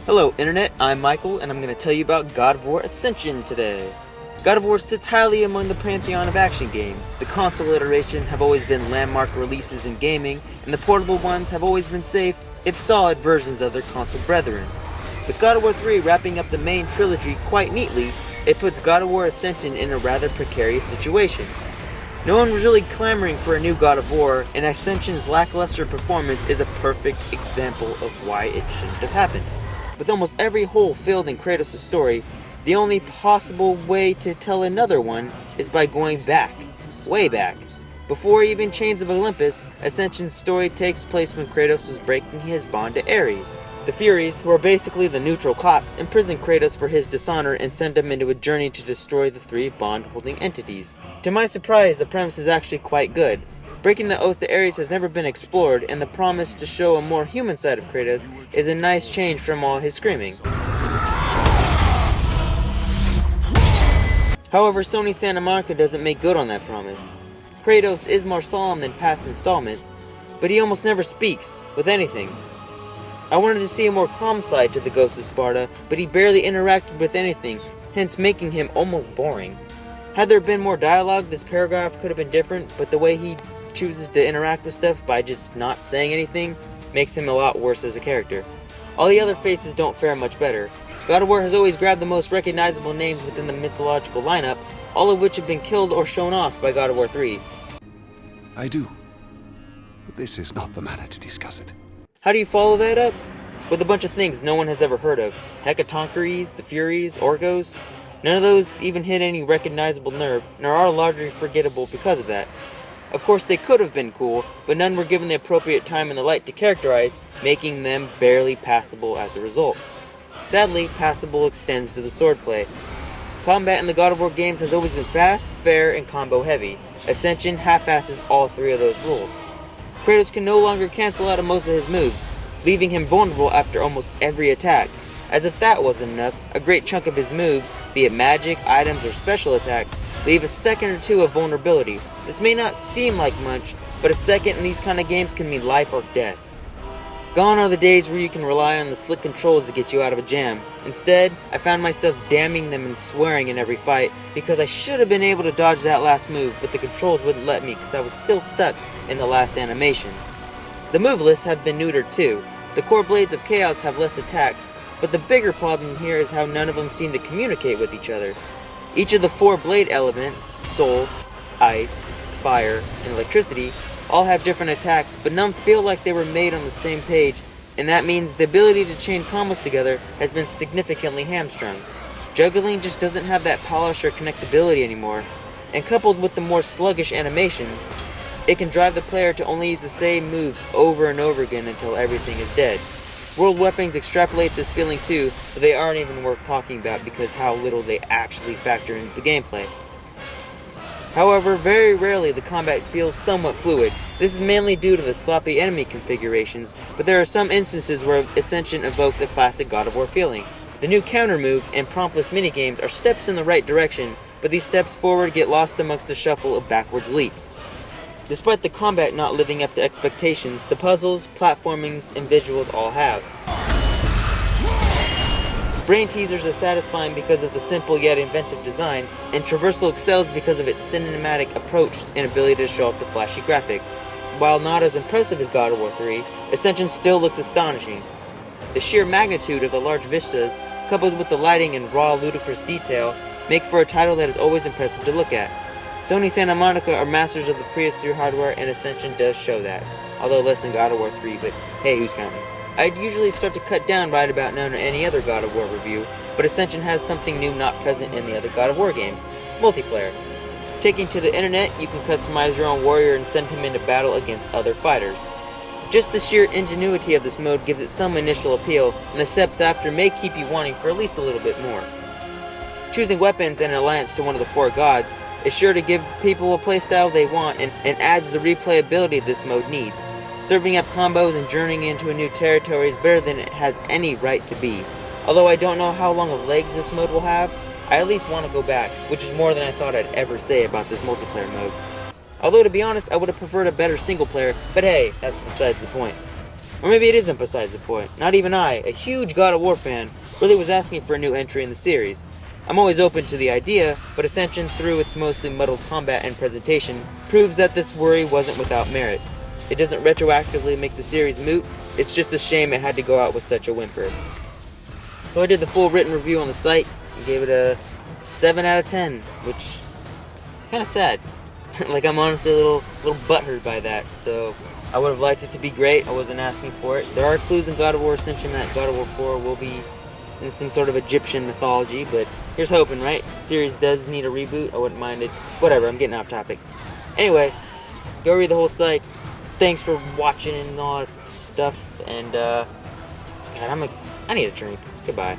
Hello Internet, I'm Michael and I'm going to tell you about God of War Ascension today. God of War sits highly among the pantheon of action games. The console iteration have always been landmark releases in gaming, and the portable ones have always been safe, if solid versions of their console brethren. With God of War 3 wrapping up the main trilogy quite neatly, it puts God of War Ascension in a rather precarious situation. No one was really clamoring for a new God of War, and Ascension's lackluster performance is a perfect example of why it shouldn't have happened. With almost every hole filled in Kratos' story, the only possible way to tell another one is by going back, way back. Before even Chains of Olympus, Ascension's story takes place when Kratos was breaking his bond to Ares. The Furies, who are basically the neutral cops, imprison Kratos for his dishonor and send him into a journey to destroy the three bond-holding entities. To my surprise, the premise is actually quite good. Breaking the oath to Ares has never been explored, and the promise to show a more human side of Kratos is a nice change from all his screaming. However, Sony Santa Monica doesn't make good on that promise. Kratos is more solemn than past installments, but he almost never speaks, with anything. I wanted to see a more calm side to the Ghost of Sparta, but he barely interacted with anything, hence making him almost boring. Had there been more dialogue, this paragraph could have been different, but the way he chooses to interact with stuff by just not saying anything makes him a lot worse as a character. All the other faces don't fare much better. God of War has always grabbed the most recognizable names within the mythological lineup, all of which have been killed or shown off by God of War 3. I do, but this is not the manner to discuss it. How do you follow that up? With a bunch of things no one has ever heard of. Hecatoncheires, the Furies, Orgos. None of those even hit any recognizable nerve, and are largely forgettable because of that. Of course they could have been cool, but none were given the appropriate time and the light to characterize, making them barely passable as a result. Sadly, passable extends to the swordplay. Combat in the God of War games has always been fast, fair, and combo heavy. Ascension half-asses all three of those rules. Kratos can no longer cancel out of most of his moves, leaving him vulnerable after almost every attack. As if that wasn't enough, a great chunk of his moves, be it magic, items, or special attacks, leave a second or two of vulnerability. This may not seem like much, but a second in these kind of games can mean life or death. Gone are the days where you can rely on the slick controls to get you out of a jam. Instead, I found myself damning them and swearing in every fight because I should have been able to dodge that last move, but the controls wouldn't let me because I was still stuck in the last animation. The move lists have been neutered too. The core Blades of Chaos have less attacks, but the bigger problem here is how none of them seem to communicate with each other. Each of the four blade elements, soul, ice, fire, and electricity, all have different attacks, but none feel like they were made on the same page, and that means the ability to chain combos together has been significantly hamstrung. Juggling just doesn't have that polish or connectability anymore, and coupled with the more sluggish animations, it can drive the player to only use the same moves over and over again until everything is dead. World weapons extrapolate this feeling too, but they aren't even worth talking about because how little they actually factor into the gameplay. However, very rarely the combat feels somewhat fluid. This is mainly due to the sloppy enemy configurations, but there are some instances where Ascension evokes a classic God of War feeling. The new counter move and promptless minigames are steps in the right direction, but these steps forward get lost amongst the shuffle of backwards leaps. Despite the combat not living up to expectations, the puzzles, platformings, and visuals all have. Brain teasers are satisfying because of the simple yet inventive design, and traversal excels because of its cinematic approach and ability to show up the flashy graphics. While not as impressive as God of War 3, Ascension still looks astonishing. The sheer magnitude of the large vistas, coupled with the lighting and raw, ludicrous detail, make for a title that is always impressive to look at. Sony Santa Monica are masters of the PS3 hardware, and Ascension does show that. Although less than God of War 3, but hey, who's counting? I'd usually start to cut down right about now to any other God of War review, but Ascension has something new not present in the other God of War games: multiplayer. Taking to the internet, you can customize your own warrior and send him into battle against other fighters. Just the sheer ingenuity of this mode gives it some initial appeal, and the steps after may keep you wanting for at least a little bit more. Choosing weapons and an alliance to one of the four gods is sure to give people a playstyle they want and adds the replayability this mode needs. Serving up combos and journeying into a new territory is better than it has any right to be. Although I don't know how long of legs this mode will have, I at least want to go back, which is more than I thought I'd ever say about this multiplayer mode. Although to be honest, I would have preferred a better single player, but hey, that's besides the point. Or maybe it isn't besides the point. Not even I, a huge God of War fan, really was asking for a new entry in the series. I'm always open to the idea, but Ascension, through its mostly muddled combat and presentation, proves that this worry wasn't without merit. It doesn't retroactively make the series moot, it's just a shame it had to go out with such a whimper. So I did the full written review on the site and gave it a 7 out of 10, which kind of sad. Like, I'm honestly a little butthurt by that, so I would have liked it to be great. I wasn't asking for it. There are clues in God of War Ascension that God of War 4 will be in some sort of Egyptian mythology, but here's hoping, right? The series does need a reboot. I wouldn't mind it. Whatever, I'm getting off topic. Anyway, go read the whole site. Thanks for watching and all that stuff, and God, I need a drink. Goodbye.